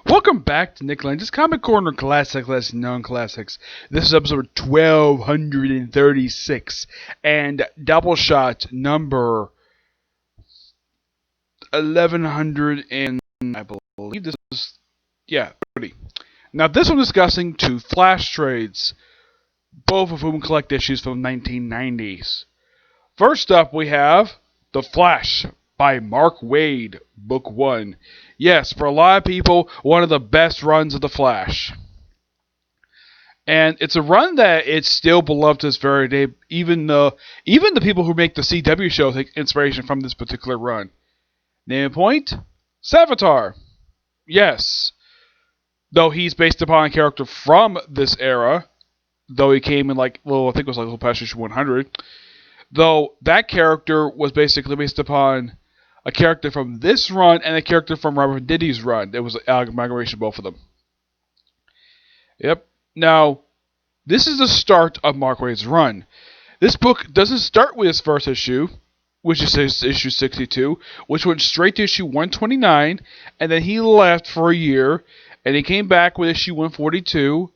Welcome back to Nick Lenz's Comic Corner Classic Less Known Classics. This is episode 1236 and Doublshot number 1100 and I believe this is 30. Now this one discussing two Flash trades, both of whom collect issues from 1990s. First up we have The Flash by Mark Waid, Book 1. Yes, for a lot of people, one of the best runs of The Flash. And it's a run that it's still beloved to this very day. Even the people who make the CW show take inspiration from this particular run. Name and point? Savitar. Yes. Though he's based upon a character from this era. Though he came in I think it was little past issue 100. Though that character was basically based upon a character from this run and a character from Robert Diddy's run. There was an amalgamation of both of them. Yep. Now, this is the start of Mark Waid's run. This book doesn't start with his first issue, which is issue 62, which went straight to issue 129, and then he left for a year, and he came back with issue 142,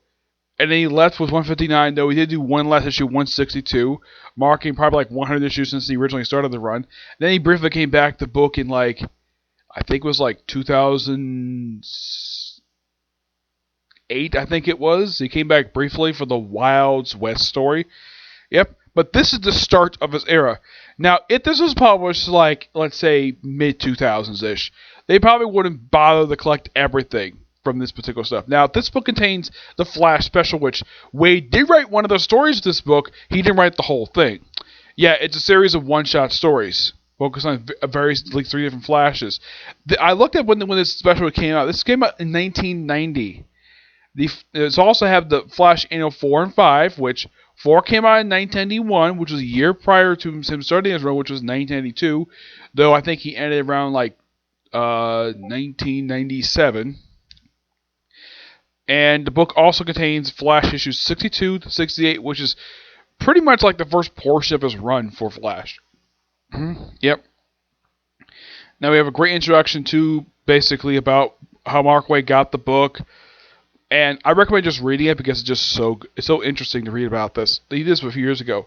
and then he left with 159, though he did do one last issue, 162, marking probably 100 issues since he originally started the run. Then he briefly came back to book in I think it was 2008, I think it was. He came back briefly for the Wilds West story. Yep, but this is the start of his era. Now, if this was published let's say, mid-2000s-ish, they probably wouldn't bother to collect everything from this particular stuff. Now, this book contains the Flash special, which Waid did write one of the stories of this book. He didn't write the whole thing. Yeah, it's a series of one-shot stories focused on various, 3 different Flashes. I looked at when this special came out. This came out in 1990. It's also have the Flash Annual 4 and 5, which 4 came out in 1991, which was a year prior to him starting his run, which was 1992. Though I think he ended around 1997. And the book also contains Flash issues 62 to 68, which is pretty much the first portion of his run for Flash. Yep. Now we have a great introduction to basically about how Mark Waid got the book. And I recommend just reading it because it's so interesting to read about this. He did this a few years ago.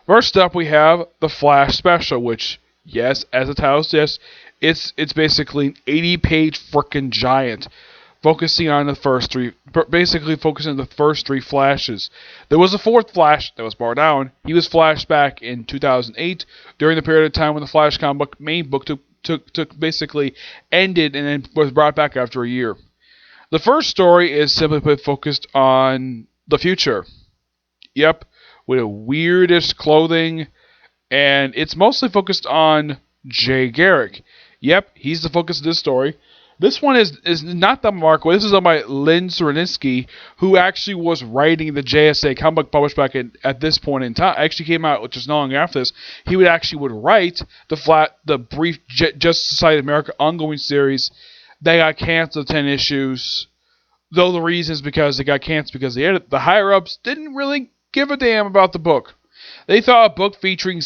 First up we have the Flash special, which, yes, as the title suggests, it's basically an 80-page frickin' giant. Focusing on the first three Flashes. There was a fourth Flash that was brought down. He was flashed back in 2008 during the period of time when the Flash comic book main book took basically ended and then was brought back after a year. The first story is simply put focused on the future. Yep, with the weirdest clothing, and it's mostly focused on Jay Garrick. Yep, he's the focus of this story. This one is not the Mark Waid. This is done by Lenz, who actually was writing the JSA comic book published back at this point in time. Actually came out just not long after this. He would write the brief Justice Society of America ongoing series. They got canceled 10 issues. Though the reason is because they got canceled because the higher ups didn't really give a damn about the book. They thought a book featuring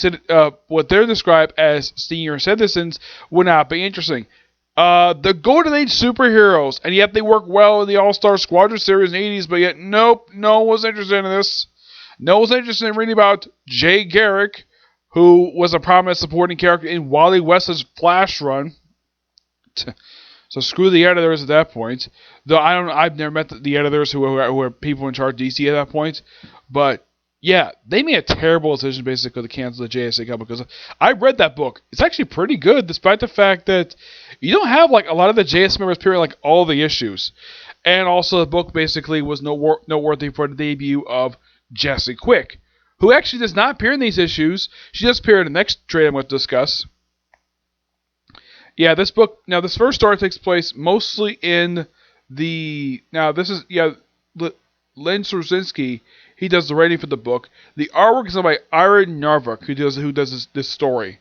what they're described as senior citizens would not be interesting. The Golden Age superheroes, and yet they work well in the All-Star Squadron series in the 80s, but yet nope, no one was interested in this. No one was interested in reading about Jay Garrick, who was a prominent supporting character in Wally West's Flash run. So screw the editors at that point. Though I've never met the editors who are people in charge of DC at that point, but yeah, they made a terrible decision basically to cancel the JSA comic because I read that book. It's actually pretty good, despite the fact that you don't have a lot of the JS members period all the issues, and also the book basically was noteworthy for the debut of Jessie Quick, who actually does not appear in these issues. She does appear in the next trade I'm going to discuss. Yeah, this first story takes place mostly in Lenz. He does the writing for the book. The artwork is done by Ira Narvik, who does this story.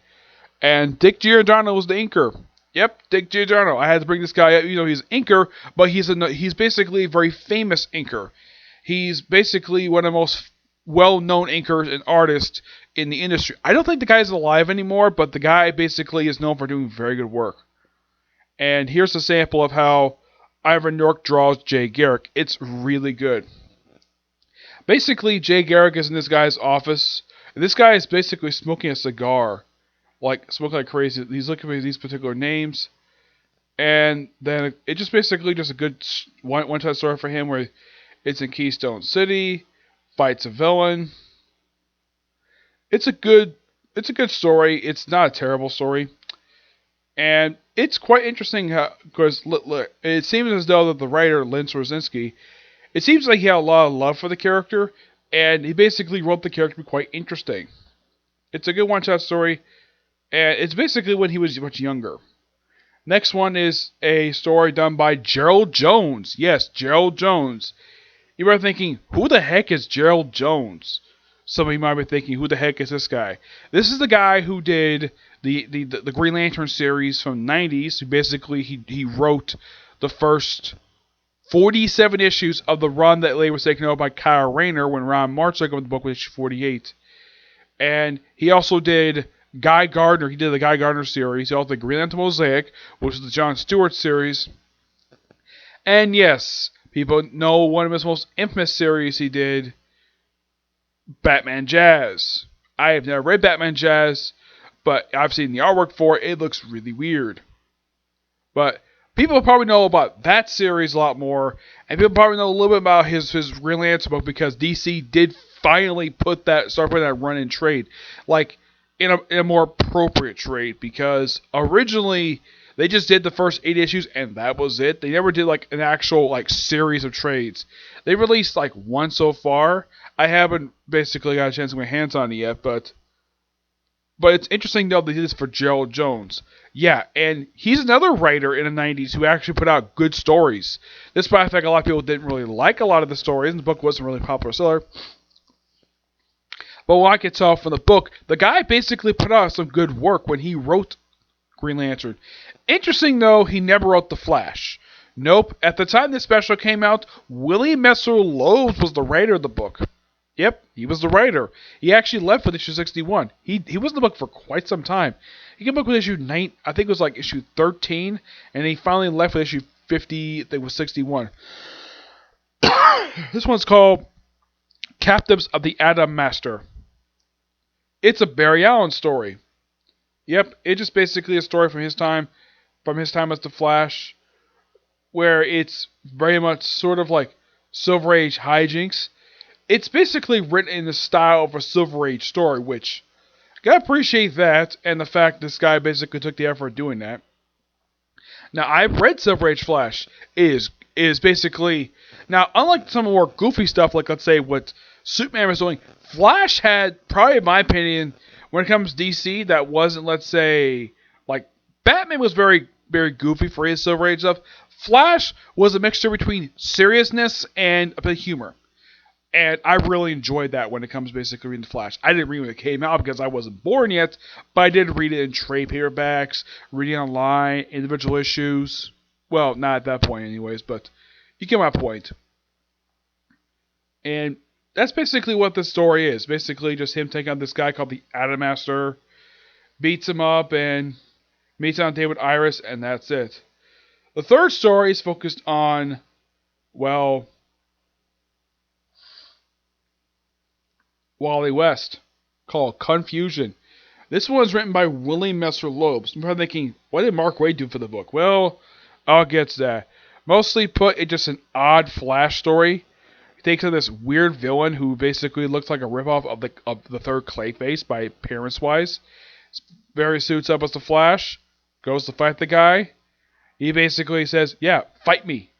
And Dick Giordano was the inker. Yep, Dick Giordano. I had to bring this guy up. He's an inker, but he's basically a very famous inker. He's basically one of the most well-known inkers and artists in the industry. I don't think the guy's alive anymore, but the guy basically is known for doing very good work. And here's a sample of how Ivan York draws Jay Garrick. It's really good. Basically, Jay Garrick is in this guy's office, and this guy is basically smoking a cigar, like smoking like crazy. He's looking for these particular names, and then it just basically just a good one-time story for him where it's in Keystone City, fights a villain. It's a good story. It's not a terrible story, and it's quite interesting because it seems as though that the writer Lenz, it seems like he had a lot of love for the character, and he basically wrote the character to be quite interesting. It's a good one-shot story, and it's basically when he was much younger. Next one is a story done by Gerald Jones. Yes, Gerald Jones. You might be thinking, who the heck is Gerald Jones? Some of you might be thinking, who the heck is this guy? This is the guy who did the Green Lantern series from the 90s. Who basically, he wrote the first 47 issues of the run that later was taken over by Kyle Rayner when Ron March took over the book with issue 48. And he also did Guy Gardner. He did the Guy Gardner series. He also did Green Lantern Mosaic, which is the John Stewart series. And yes, people know one of his most infamous series he did, Batman Jazz. I have never read Batman Jazz, but I've seen the artwork for it. It looks really weird. But people probably know about that series a lot more, and people probably know a little bit about his Green Lantern book because DC did finally start putting that run in trade, like in a more appropriate trade, because originally they just did the first 8 issues and that was it. They never did like an actual like series of trades. They released like one so far. I haven't basically got a chance to get my hands on it yet, but it's interesting though they did this for Gerald Jones. Yeah, and he's another writer in the 90s who actually put out good stories. Despite the fact a lot of people didn't really like a lot of the stories, and the book wasn't really a popular seller. But what I could tell from the book, the guy basically put out some good work when he wrote Green Lantern. Interesting though, he never wrote The Flash. Nope, at the time this special came out, Willie Messer-Loebs was the writer of the book. Yep, he was the writer. He actually left with issue 61. He was in the book for quite some time. He came up with issue 9, I think it was like issue 13, and he finally left with issue 50, I think it was 61. This one's called Captives of the Atom Master. It's a Barry Allen story. Yep, it's just basically a story from his time as the Flash, where it's very much sort of like Silver Age hijinks. It's basically written in the style of a Silver Age story, which I gotta appreciate that, and the fact this guy basically took the effort of doing that. Now, I've read Silver Age Flash. It is basically, now, unlike some more goofy stuff, like let's say what Superman was doing, Flash had, probably in my opinion, when it comes to DC, that wasn't, let's say, like, Batman was very, very goofy for his Silver Age stuff. Flash was a mixture between seriousness and a bit of humor. And I really enjoyed that when it comes to basically reading Flash. I didn't read it when it came out because I wasn't born yet, but I did read it in trade paperbacks, reading online, individual issues. Well, not at that point anyways, but you get my point. And that's basically what the story is. Basically just him taking on this guy called the Atom Master, beats him up, and meets on a date with Iris, and that's it. The third story is focused on, well, Wally West, called Confusion. This one was written by Willie Messer-Loebs. I'm probably thinking, what did Mark Waid do for the book? Well, I'll get to that. Mostly put, it's just an odd Flash story. He takes on this weird villain who basically looks like a ripoff of the third Clayface by appearance-wise. Barry suits up as the Flash, goes to fight the guy. He basically says, yeah, fight me.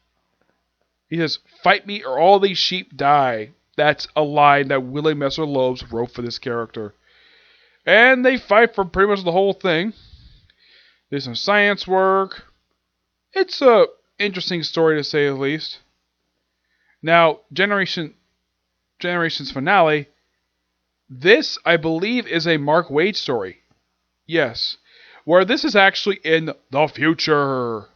He says, fight me or all these sheep die. That's a line that Willie Messer-Loebs wrote for this character. And they fight for pretty much the whole thing. There's some science work. It's a interesting story to say the least. Now, Generations finale. This, I believe, is a Mark Waid story. Yes. Where this is actually in the future.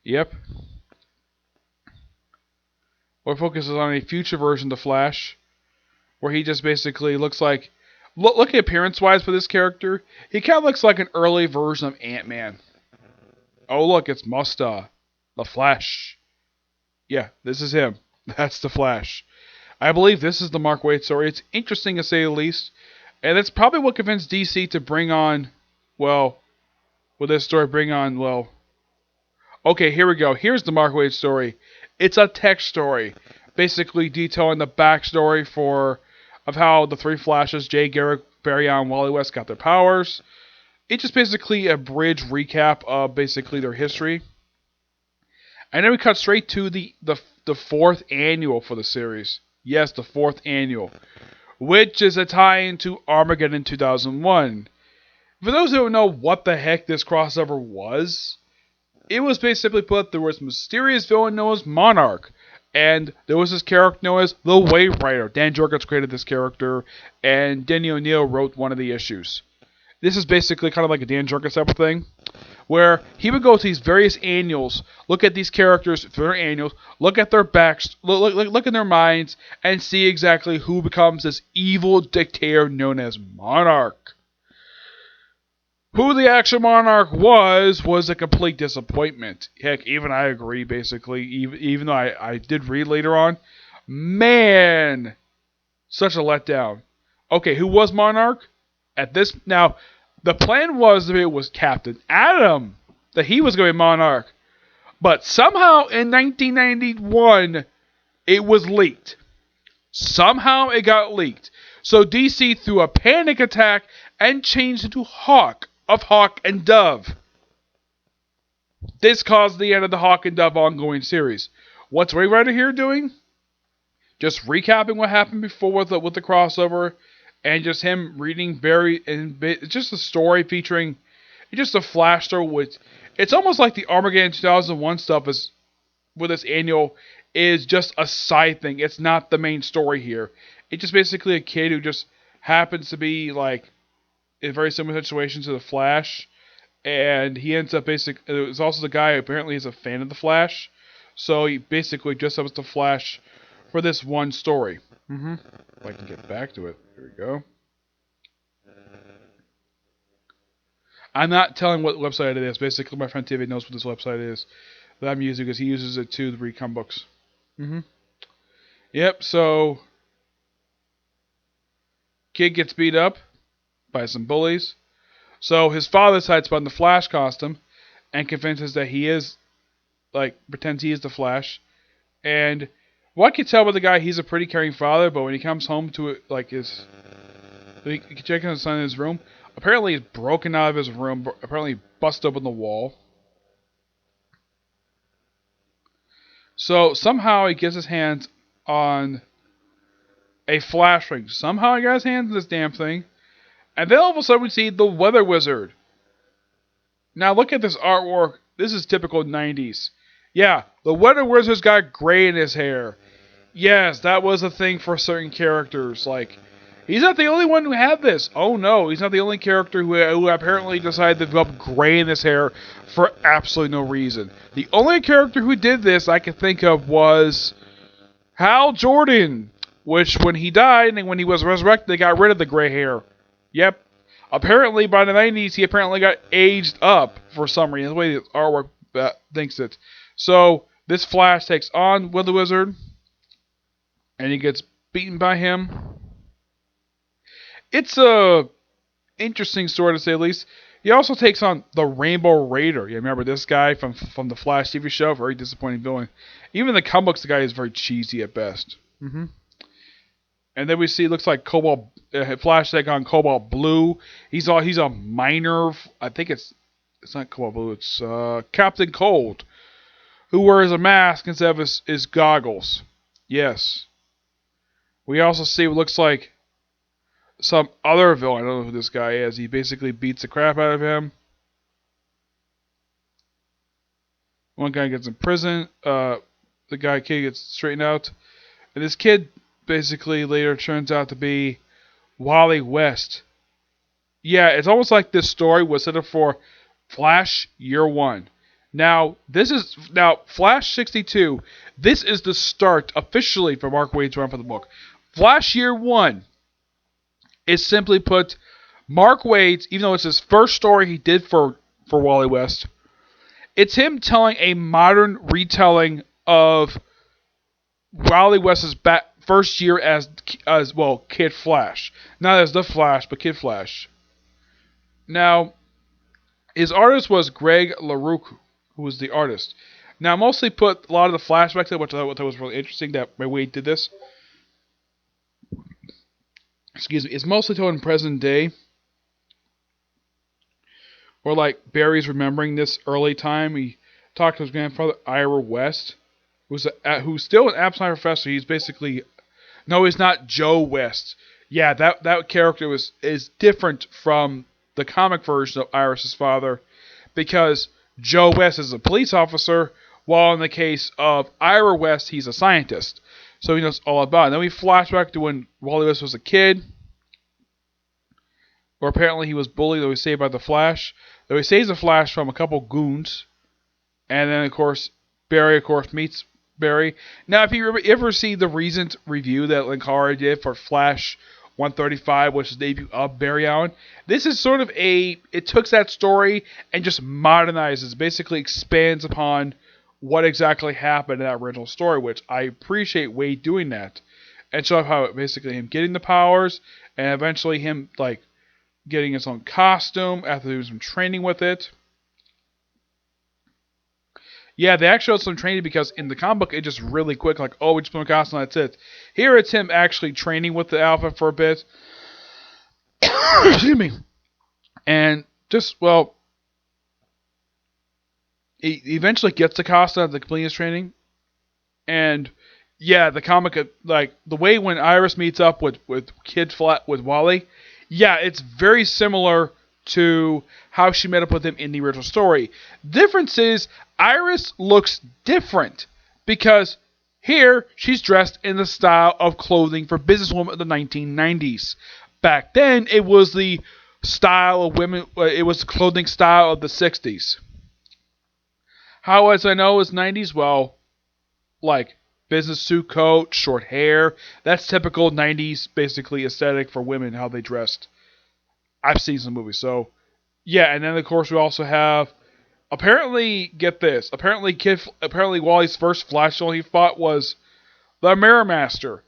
Yep. Or focuses on a future version of the Flash, where he just basically looks like Looking appearance-wise for this character, he kind of looks like an early version of Ant-Man. Oh, look, it's Musta, the Flash. Yeah, this is him. That's the Flash. I believe this is the Mark Waid story. It's interesting to say the least. And that's probably what convinced DC to bring on, well, with this story, okay, here we go. Here's the Mark Waid story. It's a text story, basically detailing the backstory of how the three Flashes, Jay Garrick, Barry Allen, Wally West, got their powers. It's just basically a bridge recap of basically their history. And then we cut straight to the fourth annual for the series. Yes, the fourth annual, which is a tie-in to Armageddon 2001. For those who don't know what the heck this crossover was, it was basically put there was a mysterious villain known as Monarch, and there was this character known as the Wave Rider. Dan Jurgens created this character, and Denny O'Neil wrote one of the issues. This is basically kind of like a Dan Jurgens type of thing, where he would go to these various annuals, look at these characters for their annuals, look at their backs, look in their minds, and see exactly who becomes this evil dictator known as Monarch. Who the actual Monarch was a complete disappointment. Heck, even I agree, basically, even though I did read later on. Man, such a letdown. Okay, who was Monarch? Now, the plan was that it was Captain Atom, that he was going to be Monarch. But somehow in 1991, it was leaked. Somehow it got leaked. So DC threw a panic attack and changed it to Hawk, of Hawk and Dove. This caused the end of the Hawk and Dove ongoing series. What's Waid Rider here doing? Just recapping what happened before with the crossover, and just him reading just a story featuring just a Flash story. Which it's almost like the Armageddon 2001 stuff is with this annual is just a side thing. It's not the main story here. It's just basically a kid who just happens to be like in very similar situations to the Flash, and he ends up it's also the guy who apparently is a fan of the Flash, so he basically just ups the Flash for this one story. If I can get back to it. Here we go. I'm not telling what website it is. Basically, my friend TV knows what this website is that I'm using because he uses it too to read comic books. Yep, so kid gets beat up by some bullies. So his father decides to put on the Flash costume and convinces that he is, pretends he is the Flash. And what I can tell about the guy, he's a pretty caring father, but when he comes home to he can check on his son in his room, apparently he's broken out of his room, apparently busted open the wall. So somehow he gets his hands on a Flash ring. Somehow he got his hands on this damn thing. And then all of a sudden we see the Weather Wizard. Now look at this artwork. This is typical 90s. Yeah, the Weather Wizard's got gray in his hair. Yes, that was a thing for certain characters. He's not the only one who had this. Oh no, he's not the only character who apparently decided to develop gray in his hair for absolutely no reason. The only character who did this I could think of was Hal Jordan, which when he died and when he was resurrected, they got rid of the gray hair. Yep. Apparently, by the 90s, he apparently got aged up for some reason. The way the artwork thinks it. So, this Flash takes on Weather Wizard, and he gets beaten by him. It's a interesting story, to say the least. He also takes on the Rainbow Raider. You remember this guy from the Flash TV show? Very disappointing villain. Even in the comic books, the guy is very cheesy at best. And then we see, looks like Flash take on Cobalt Blue. He's a minor. I think it's not Cobalt Blue. It's Captain Cold, who wears a mask instead of his goggles. Yes. We also see what looks like some other villain. I don't know who this guy is. He basically beats the crap out of him. One guy gets in prison. The kid gets straightened out, and this kid basically later turns out to be Wally West. Yeah, it's almost like this story was set up for Flash Year 1. Now, Flash 62, this is the start officially for Mark Waid's run for the book. Flash Year 1 is simply put, Mark Waid's, even though it's his first story he did for Wally West, it's him telling a modern retelling of Wally West's first year as well, Kid Flash. Not as the Flash, but Kid Flash. Now, his artist was Greg LaRouche, who was the artist. Now, mostly put a lot of the flashbacks in, which I thought was really interesting that Waid did this. Excuse me. It's mostly told in present day. Or like Barry's remembering this early time. He talked to his grandfather, Ira West, who's still an absent professor. He's basically... No, he's not Joe West. Yeah, that character is different from the comic version of Iris' father, because Joe West is a police officer, while in the case of Ira West, he's a scientist. So he knows all about it. Then we flash back to when Wally West was a kid, where apparently he was bullied, though he was saved by the Flash. Though he saves the Flash from a couple goons. And then, of course, Barry, meets Barry. Now, if you ever see the recent review that Linkara did for Flash 135, which is the debut of Barry Allen, this is sort of it took that story and just modernizes, basically expands upon what exactly happened in that original story, which I appreciate Waid doing that. And show how basically him getting the powers, and eventually him, like, getting his own costume after doing some training with it. Yeah, they actually had some training because in the comic book, it just really quick, like, oh, we just put a costume, that's it. Here it's him actually training with the outfit for a bit. Excuse me. And just, well, he eventually gets the costume after completing his training. And, yeah, the comic, like, the way when Iris meets up with Wally, yeah, it's very similar to how she met up with him in the original story. Difference is, Iris looks different because here she's dressed in the style of clothing for businesswomen of the 1990s. Back then, it was the style of women. It was the clothing style of the 60s. How, as I know, is 90s? Well, like business suit coat, short hair. That's typical 90s, basically, aesthetic for women, how they dressed. I've seen some movies, so yeah. And then of course we also have, apparently, get this. Apparently Wally's first Flash show he fought was the Mirror Master. And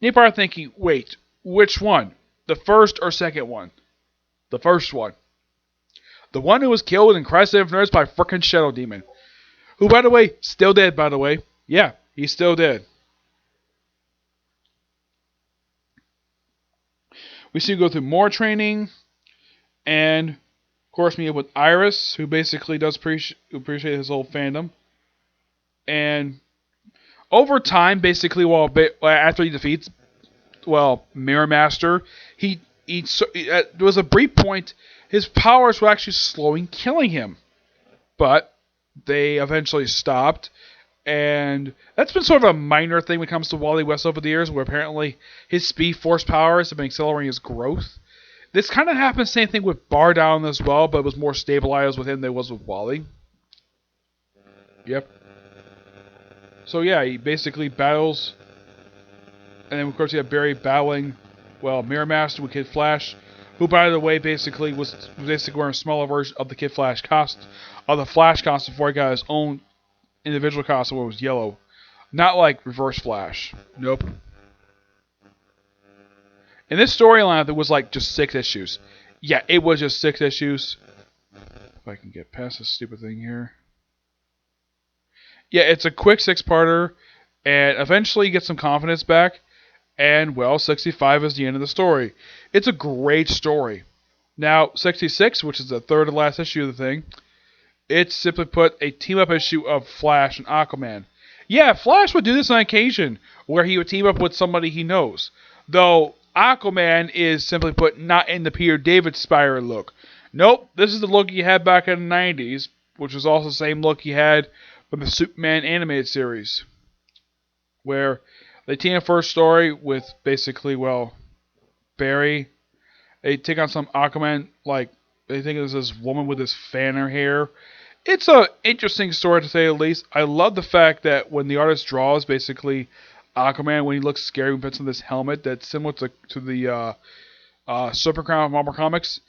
you're probably thinking, wait, which one? The first or second one? The first one. The one who was killed in Crisis of Nerds by frickin' Shadow Demon. Who, by the way, still dead, by the way. Yeah, he's still dead. We see him go through more training. And, of course, meet up with Iris, who basically does appreciate his whole fandom. And over time, basically, after he defeats, Mirror Master, there was a brief point, his powers were actually slowing, killing him. But they eventually stopped. And that's been sort of a minor thing when it comes to Wally West over the years, where apparently his speed force powers have been accelerating his growth. This kind of happened, same thing with Bar Down as well, but it was more stabilized with him than it was with Wally. Yep. So yeah, he basically battles, and then of course you have Barry battling, Mirror Master with Kid Flash, who by the way basically was wearing a smaller version of the Kid Flash costume, of the Flash costume before he got his own individual costume where it was yellow. Not like Reverse Flash. Nope. In this storyline, there was like just 6 issues. Yeah, it was just 6 issues. If I can get past this stupid thing here. Yeah, it's a quick 6-parter, and eventually you get some confidence back, and 65 is the end of the story. It's a great story. Now, 66, which is the third and last issue of the thing, it's simply put a team-up issue of Flash and Aquaman. Yeah, Flash would do this on occasion, where he would team up with somebody he knows. Though Aquaman is simply put not in the Peter David inspired look. Nope, this is the look he had back in the 90s, which was also the same look he had from the Superman animated series, where they team up first story with basically, Barry. They take on some Aquaman, they think it's this woman with this fan in her hair. It's an interesting story to say the least. I love the fact that when the artist draws basically Aquaman, when he looks scary, he puts on this helmet that's similar to the Super Crown of Marvel Comics.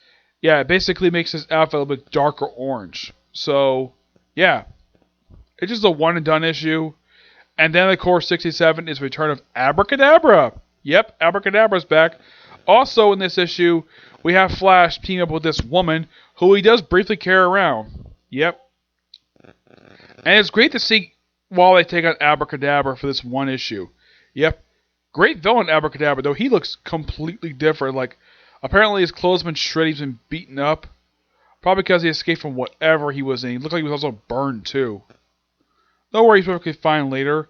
Yeah, it basically makes his outfit a little bit darker orange. So, yeah. It's just a one and done issue. And then, of course, 67 is Return of Abracadabra. Yep, Abracadabra's back. Also in this issue, we have Flash team up with this woman who he does briefly carry around. Yep. And it's great to see Wally take on Abracadabra for this one issue. Yep. Great villain, Abracadabra, though he looks completely different. Like, apparently his clothes have been shredded, he's been beaten up. Probably because he escaped from whatever he was in. He looked like he was also burned, too. Don't worry, he's perfectly fine later.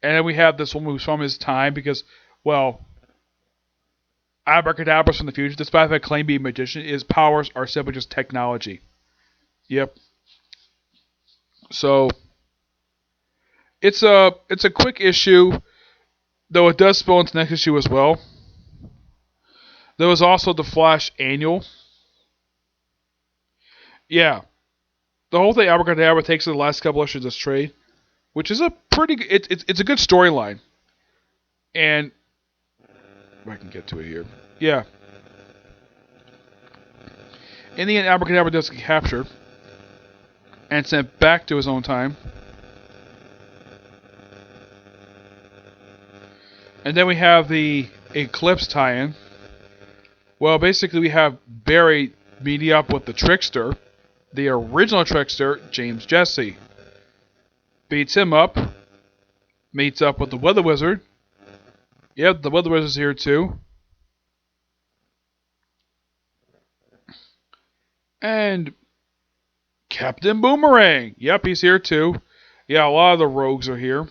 And then we have this woman who's from his time because, well, Abracadabra's from the future. Despite the claim being a magician, his powers are simply just technology. Yep. So, it's a quick issue, though it does spill into the next issue as well. There was also the Flash Annual. Yeah. The whole thing Abracadabra takes in the last couple issues of this trade, which is a pretty good, it's a good storyline. And if I can get to it here. Yeah. In the end, Abracadabra does get captured and sent back to his own time. And then we have the Eclipse tie-in. Well, basically we have Barry meeting up with the Trickster, the original Trickster, James Jesse. Beats him up. Meets up with the Weather Wizard. Yep, the Weather Wizard's here too. And Captain Boomerang. Yep, he's here too. Yeah, a lot of the rogues are here.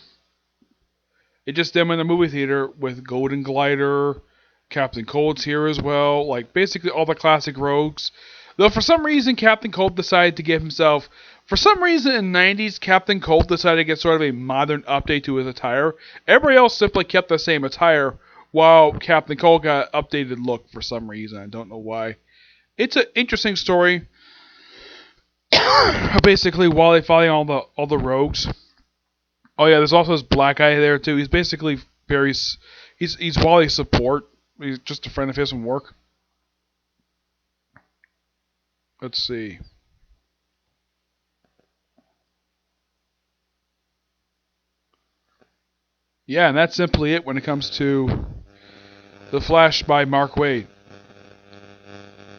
It just them in the movie theater with Golden Glider. Captain Cold's here as well. Like, basically all the classic rogues. Though for some reason, Captain Cold decided to give himself... For some reason in the 90s, Captain Cold decided to get sort of a modern update to his attire. Everybody else simply kept the same attire, while Captain Cold got an updated look for some reason. I don't know why. It's an interesting story. Basically, Wally fighting all the rogues. Oh yeah, there's also this black guy there too. He's basically he's Wally's support. He's just a friend of his from work. Let's see. Yeah, and that's simply it when it comes to The Flash by Mark Waid.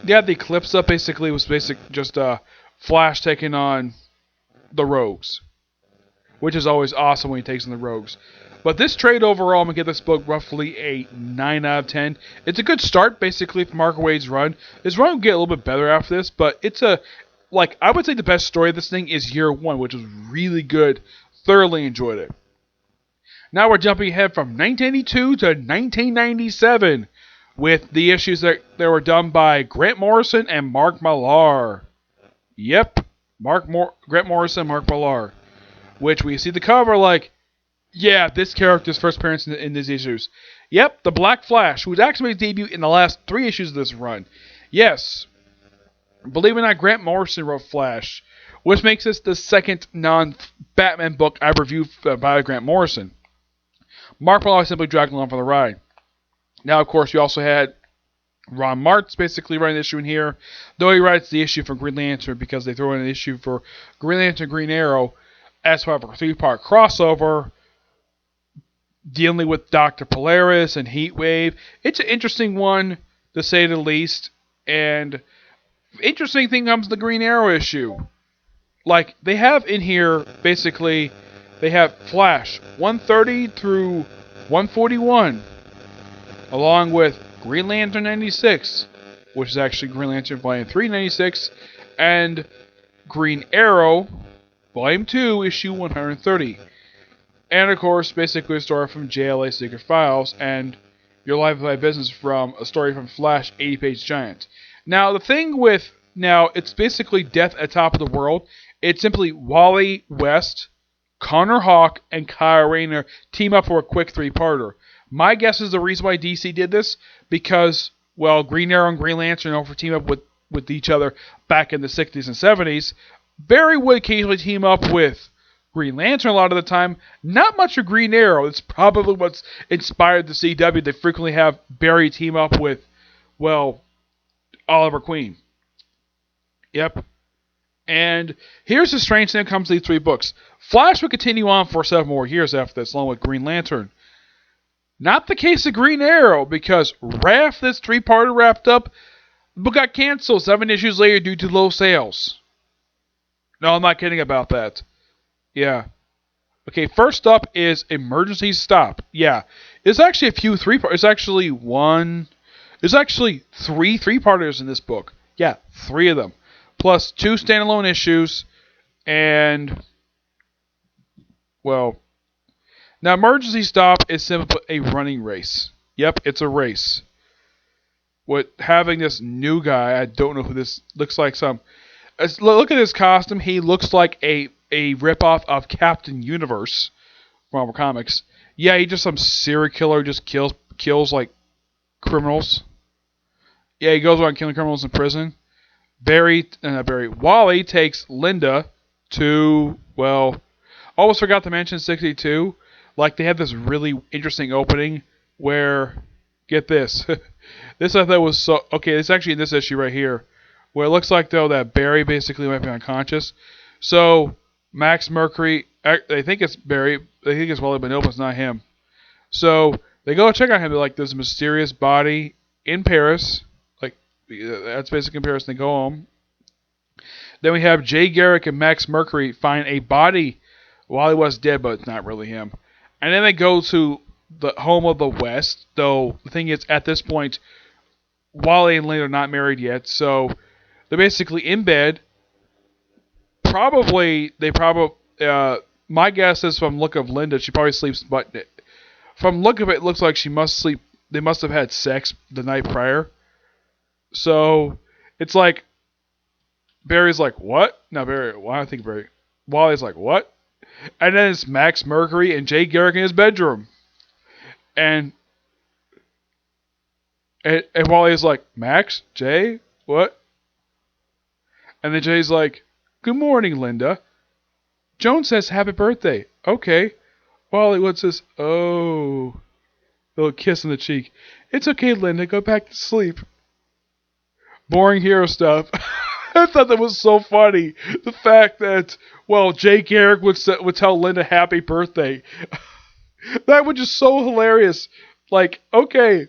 Yeah, the Eclipse up basically was just Flash taking on the Rogues, which is always awesome when he takes on the Rogues. But this trade overall, I'm going to give this book roughly a 9 out of 10. It's a good start, basically, for Mark Waid's run. His run will get a little bit better after this, but it's I would say the best story of this thing is Year 1, which was really good. Thoroughly enjoyed it. Now we're jumping ahead from 1982 to 1997 with the issues that were done by Grant Morrison and Mark Millar. Yep, Grant Morrison, Mark Millar. Which we see the cover like, yeah, this character's first appearance in these issues. Yep, the Black Flash, who's actually made his debut in the last 3 issues of this run. Yes, believe it or not, Grant Morrison wrote Flash, which makes this the second non-Batman book I've reviewed by Grant Morrison. Mark Millar simply dragged along for the ride. Now, of course, you also had Ron Martz basically writing the issue in here, though he writes the issue for Green Lantern because they throw in an issue for Green Lantern, Green Arrow, as part of a 3-part crossover dealing with Dr. Polaris and Heatwave. It's an interesting one, to say the least, and interesting thing comes to the Green Arrow issue. Like, they have in here, basically, they have Flash 130 through 141, along with Green Lantern 96, which is actually Green Lantern Volume 396, and Green Arrow Volume 2, Issue 130. And, of course, basically a story from JLA Secret Files, and Your Life of My Business from a story from Flash 80-Page Giant. Now, the thing with... Now, it's basically Death at Top of the World. It's simply Wally West, Connor Hawke, and Kyle Rayner team up for a quick 3-parter. My guess is the reason why DC did this, because, well, Green Arrow and Green Lantern over team up with each other back in the 60s and 70s. Barry would occasionally team up with Green Lantern a lot of the time. Not much of Green Arrow. It's probably what's inspired the CW. They frequently have Barry team up with well, Oliver Queen. Yep. And here's the strange thing that comes to these 3 books. Flash would continue on for several more years after this, along with Green Lantern. Not the case of Green Arrow, because right after this 3-parter wrapped up, the book got canceled 7 issues later due to low sales. No, I'm not kidding about that. Yeah. Okay, first up is Emergency Stop. Yeah. It's actually a few 3-parters. It's actually one... There's actually 3 3-parters in this book. Yeah, 3 of them. Plus 2 standalone issues, and, well, now Emergency Stop is simply a running race. Yep, it's a race. With having this new guy, I don't know who this looks like. Look at his costume. He looks like a ripoff of Captain Universe from Marvel Comics. Yeah, he's just some serial killer, just kills like criminals. Yeah, he goes around killing criminals in prison. Wally takes Linda to, well, almost forgot to mention 62. Like, they had this really interesting opening where, get this. This I thought was so, okay, it's actually in this issue right here, where it looks like, though, that Barry basically might be unconscious. So, Max Mercury, they think it's Barry, they think it's Wally, but no, it's not him. So, they go check on him, they're like, there's a mysterious body in Paris. That's basic comparison. They go home. Then we have Jay Garrick and Max Mercury find a body while he was dead, but it's not really him. And then they go to the home of the West, though the thing is, at this point, Wally and Linda are not married yet, so they're basically in bed. My guess is from look of Linda, she probably sleeps, but from look of it looks like she must sleep. They must have had sex the night prior. So, it's like, Barry's like, what? No, Barry, well, I don't think Barry. Wally's like, what? And then it's Max Mercury and Jay Garrick in his bedroom. And Wally's like, Max? Jay? What? And then Jay's like, good morning, Linda. Joan says happy birthday. Okay. Wally says, oh. A little kiss on the cheek. It's okay, Linda. Go back to sleep. Boring hero stuff. I thought that was so funny. The fact that, well, Jay Garrick would tell Linda happy birthday. That was just so hilarious. Like, okay.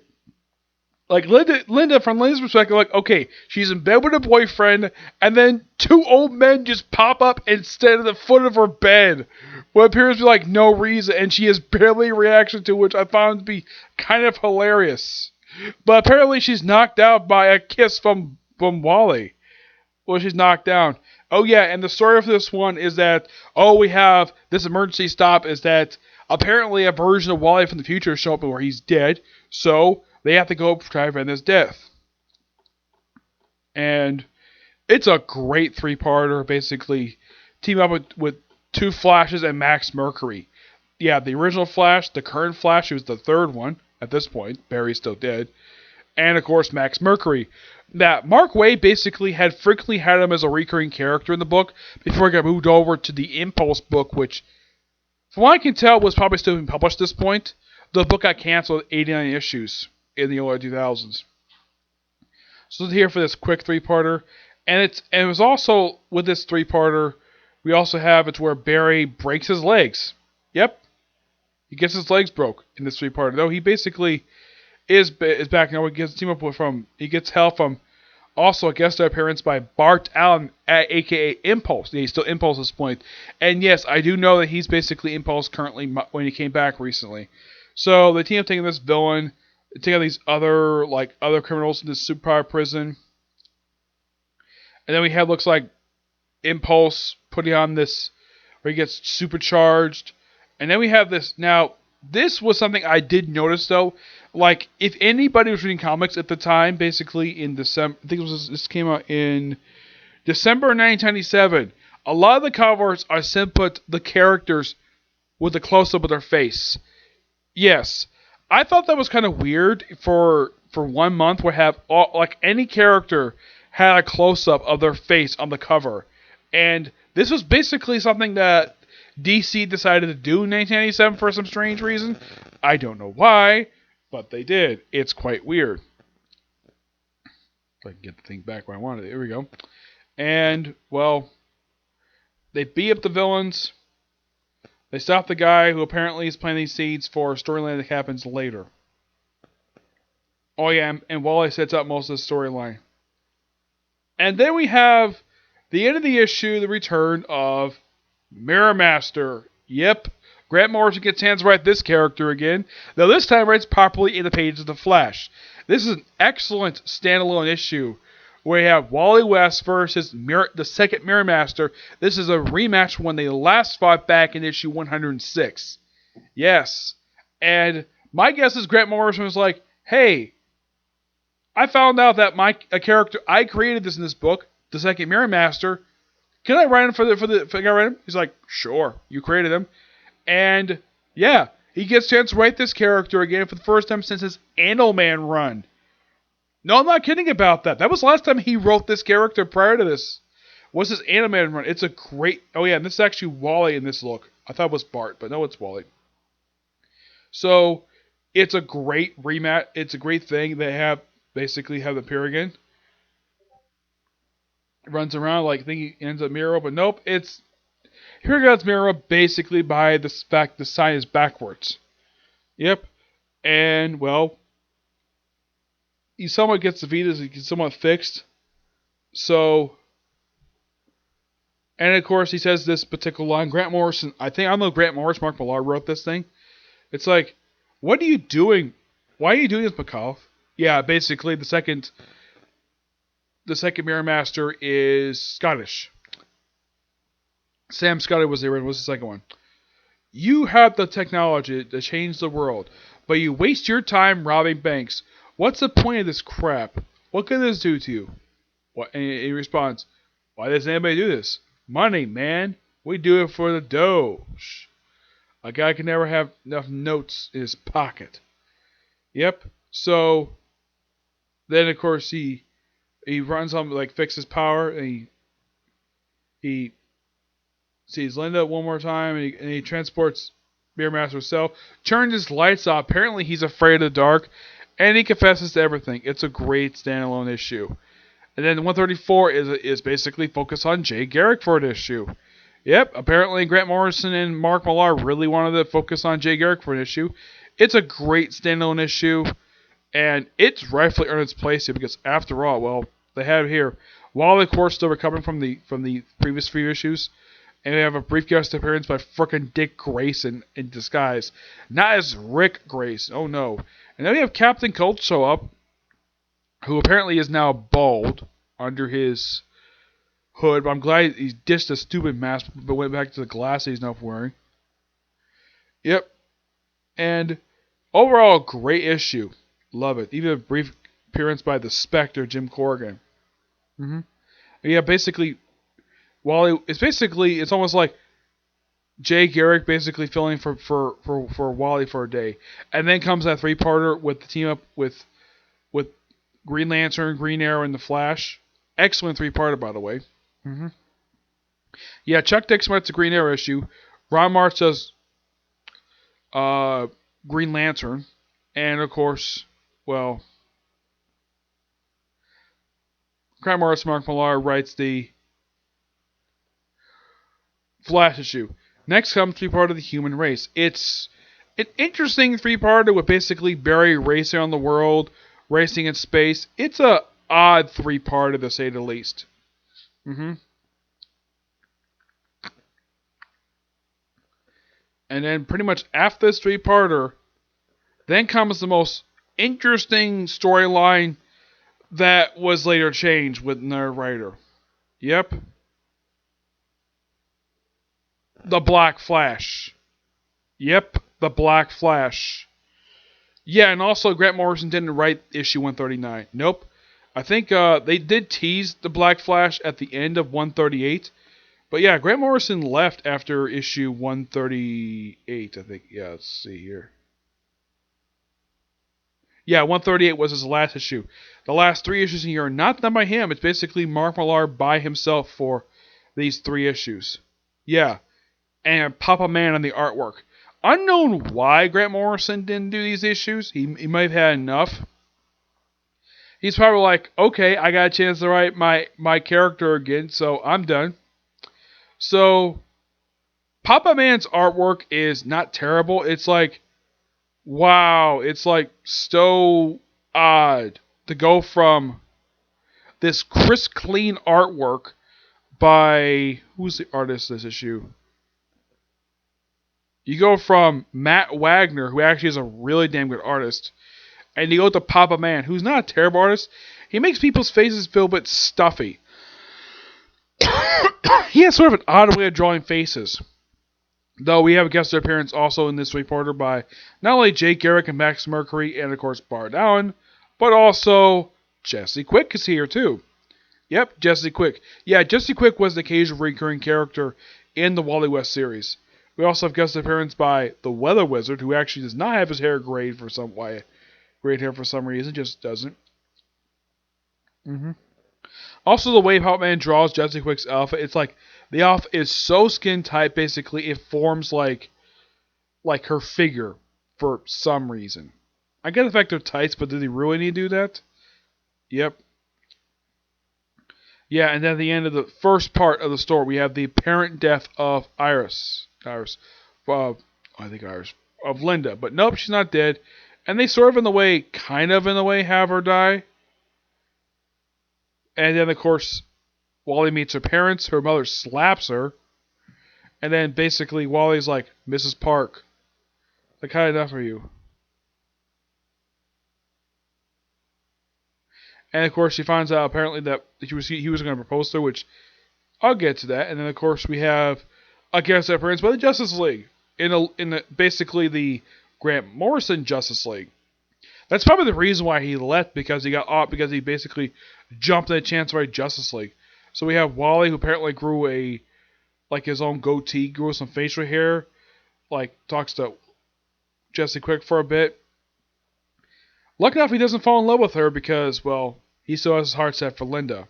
Like, Linda, from Linda's perspective, like, okay, she's in bed with her boyfriend, and then 2 old men just pop up and stand at the foot of her bed. What appears to be, like, no reason, and she has barely a reaction to, which I found to be kind of hilarious. But apparently she's knocked out by a kiss from Wally. Well, she's knocked down. Oh, yeah, and the story of this one is that, we have this Emergency Stop is that apparently a version of Wally from the future shows up where he's dead, so they have to go try to prevent his death. And it's a great 3-parter, basically. Team up with 2 Flashes and Max Mercury. Yeah, the original Flash, the current Flash, who's the 3rd one at this point. Barry's still dead. And, of course, Max Mercury. That Mark Waid basically had frequently had him as a recurring character in the book before he got moved over to the Impulse book, which, from what I can tell, was probably still being published at this point. The book got canceled at 89 issues in the early 2000s. So here for this quick 3-parter. And it was also, with this 3-parter, we also have it's where Barry breaks his legs. Yep. He gets his legs broke in this 3-parter. Though he basically is back now. He gets team up with he gets help from also a guest appearance by Bart Allen, aka Impulse. Yeah, he's still Impulse at this point. And yes, I do know that he's basically Impulse currently when he came back recently. So the team up taking this villain, taking out these other criminals in this superpower prison. And then we have looks like Impulse putting on this where he gets supercharged. And then we have this. Now, this was something I did notice, though. Like, if anybody was reading comics at the time, basically in December, I think this came out in December 1997, a lot of the covers are simply the characters with a close-up of their face. Yes, I thought that was kind of weird for 1 month where have any character had a close-up of their face on the cover. And this was basically something that DC decided to do in 1997 for some strange reason. I don't know why, but they did. It's quite weird. If I can get the thing back where I wanted it. Here we go. And, well, they beat up the villains. They stop the guy who apparently is planting seeds for a storyline that happens later. Oh yeah, and Wally sets up most of the storyline. And then we have the end of the issue, the return of Mirror Master. Yep, Grant Morrison gets hands right this character again. Though this time writes properly in the pages of The Flash. This is an excellent standalone issue where you have Wally West versus the second Mirror Master. This is a rematch when they last fought back in issue 106. Yes. And my guess is Grant Morrison was like, hey, I found out that a character, I created this in this book, the second Mirror Master. Can I write him for the guy write him? He's like, sure, you created him. And yeah, he gets a chance to write this character again for the first time since his Animal-Man run. No, I'm not kidding about that. That was the last time he wrote this character prior to this. Was his Animal-Man run. It's a great... Oh yeah, and this is actually Wally in this look. I thought it was Bart, but no, it's Wally. So, it's a great rematch. It's a great thing. They basically have the appear again. Runs around like thinking he ends up Miro, but nope. It's... Here goes Miro basically by the fact the sign is backwards. Yep. And, well... He somewhat gets defeated, he gets somewhat fixed. So, and of course he says this particular line, Grant Morrison, I don't know if Grant Morrison, Mark Millar wrote this thing. It's like, what are you doing? Why are you doing this, McCall? Yeah, basically the second Mirror Master is Scottish. Sam Scotty was the original, was the second one. You have the technology to change the world, but you waste your time robbing banks. What's the point of this crap? What can this do to you? What? And he responds, why does anybody do this? Money, man. We do it for the dough. A guy can never have enough notes in his pocket. Yep. So, then of course he runs on, like, fixes power, and he sees Linda one more time, and he transports Mirror Master himself, turns his lights off. Apparently he's afraid of the dark. And he confesses to everything. It's a great standalone issue. And then 134 is basically focused on Jay Garrick for an issue. Yep, apparently Grant Morrison and Mark Millar really wanted to focus on Jay Garrick for an issue. It's a great standalone issue. And it's rightfully earned its place here because after all, well, they have here, while of course still recovering from the previous few issues, and we have a brief guest appearance by frickin' Dick Grayson in disguise. Not as Rick Grayson, oh no. And then we have Captain Cold show up, who apparently is now bald under his hood. But I'm glad he ditched a stupid mask, but went back to the glasses he's now wearing. Yep. And overall, great issue. Love it. Even a brief appearance by the Spectre, Jim Corrigan. Yeah, basically, it's almost like Jay Garrick basically filling for Wally for a day. And then comes that three-parter with the team up with Green Lantern, Green Arrow, and the Flash. Excellent three-parter, by the way. Yeah, Chuck Dixon writes the Green Arrow issue. Ron Martz does Green Lantern. And, of course, well, Grant Morrison, Mark Millar writes the Flash issue. Next comes three-parter of the Human Race. It's an interesting three-parter with basically Barry racing on the world, racing in space. It's a odd three-parter to say the least. And then pretty much after this three-parter, then comes the most interesting storyline that was later changed with another writer. Yep. The Black Flash. Yep, the Black Flash. Yeah, and also Grant Morrison didn't write issue 139. Nope. I think they did tease the Black Flash at the end of 138. But yeah, Grant Morrison left after issue 138, I think. Yeah, let's see here. Yeah, 138 was his last issue. The last three issues in here are not done by him. It's basically Mark Millar by himself for these three issues. Yeah. And Papa Man on the artwork. Unknown why Grant Morrison didn't do these issues. He might have had enough. He's probably like, okay, I got a chance to write my character again, so I'm done. So Papa Man's artwork is not terrible. It's like, wow, it's like so odd to go from this crisp, clean artwork by, who's the artist this issue? You go from Matt Wagner, who actually is a really damn good artist, and you go to Papa Man, who's not a terrible artist. He makes people's faces feel a bit stuffy. He has sort of an odd way of drawing faces. Though we have a guest appearance also in this reporter by not only Jake Garrick and Max Mercury and of course Bart Allen, but also Jesse Quick is here too. Yep, Jesse Quick. Yeah, Jesse Quick was the occasional recurring character in the Wally West series. We also have guest appearance by the Weather Wizard, who actually does not have his hair grayed for some reason, just doesn't. Also, the way Hotman draws Jesse Quick's outfit, it's like the outfit is so skin tight, basically it forms like her figure for some reason. I get the fact they're tights, but do they really need to do that? Yep. Yeah, and then at the end of the first part of the story, we have the apparent death of Iris. Of Linda. But nope, she's not dead. And they sort of kind of in the way, have her die. And then, of course, Wally meets her parents. Her mother slaps her. And then, basically, Wally's like, Mrs. Park, like, how enough are you? And, of course, she finds out, apparently, that he was going to propose to her, which I'll get to that. And then, of course, we have a guest appearance by the Justice League. Basically, the Grant Morrison Justice League. That's probably the reason why he left, because he got off, because he basically jumped at a chance to write Justice League. So we have Wally, who apparently grew his own goatee, grew some facial hair, talks to Jesse Quick for a bit. Lucky enough, he doesn't fall in love with her because, well, he still has his heart set for Linda.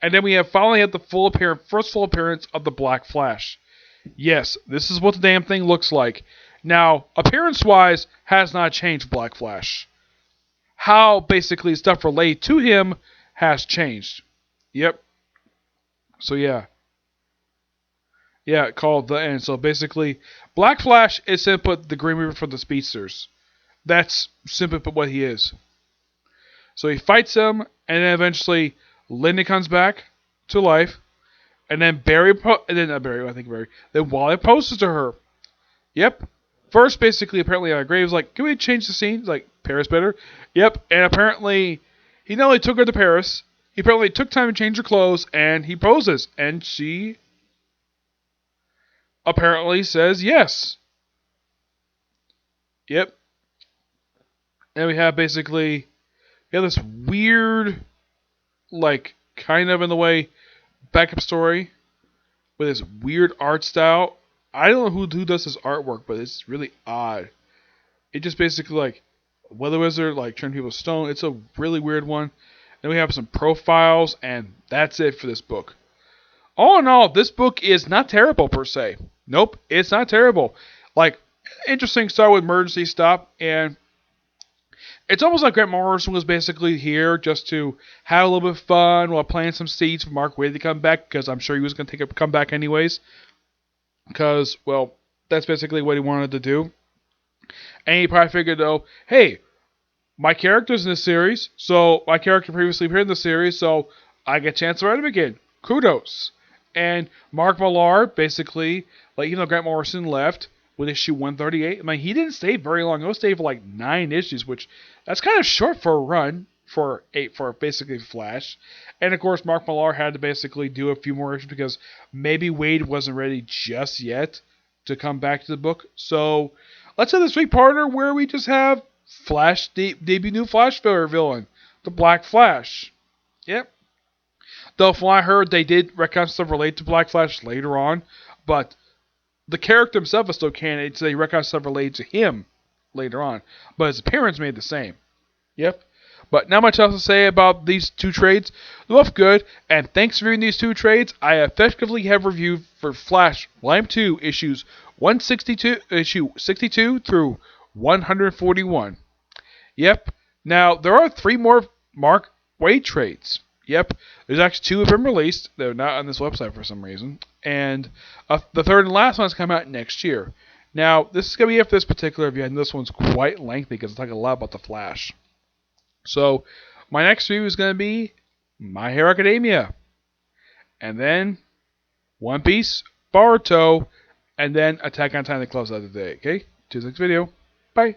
And then we finally have the first full appearance of the Black Flash. Yes, this is what the damn thing looks like. Now, appearance-wise, has not changed Black Flash. How, basically, stuff related to him has changed. Yep. So, yeah. Yeah, called The End. So, basically, Black Flash is simply the Green Reaper for the Speedsters. That's simply put what he is. So, he fights him, and then eventually, Linda comes back to life, and then Then Wally proposes to her. Yep. First, basically, apparently, Graves like, can we change the scene? He's like, Paris better? Yep. And apparently, he not only took her to Paris, he apparently took time to change her clothes, and he poses. And she apparently says yes. Yep. And we have this weird, kind of in the way, backup story with this weird art style. I don't know who does this artwork, but it's really odd. It just basically Weather Wizard turn people to stone. It's a really weird one. Then we have some profiles, and that's it for this book. All in all, this book is not terrible per se. Nope, it's not terrible. Interesting start with Emergency Stop, and it's almost like Grant Morrison was basically here just to have a little bit of fun while planting some seeds for Mark Waid to come back, because I'm sure he was going to come back anyways. Because, well, that's basically what he wanted to do. And he probably figured, though, hey, my character's in this series, so my character previously appeared in the series, so I get a chance to write him again. Kudos. And Mark Millar, basically, even though Grant Morrison left with issue 138, he didn't stay very long. He stayed for 9 issues, which that's kind of short for a run for basically Flash. And of course, Mark Millar had to basically do a few more issues because maybe Waid wasn't ready just yet to come back to the book. So let's have this three-parter where we just have Flash debut new Flash villain, the Black Flash. Yep. Though from what I heard, they did retcon stuff related to Black Flash later on, but the character himself is still canon, so they retcon stuff related to him later on. But his appearance made the same. Yep. But not much else to say about these two trades. They're both good, and thanks for reading these two trades. I effectively have reviewed for Flash Volume 2 issues 62 through 141. Yep. Now, there are 3 more Mark Waid trades. Yep, there's actually 2 have been released. They're not on this website for some reason. And the third and last one's come out next year. Now, this is going to be it for this particular review, and this one's quite lengthy because it's talking a lot about the Flash. So, my next review is going to be My Hero Academia. And then One Piece, Boruto, and then Attack on Titan to close out the day. Okay? To the next video. Bye.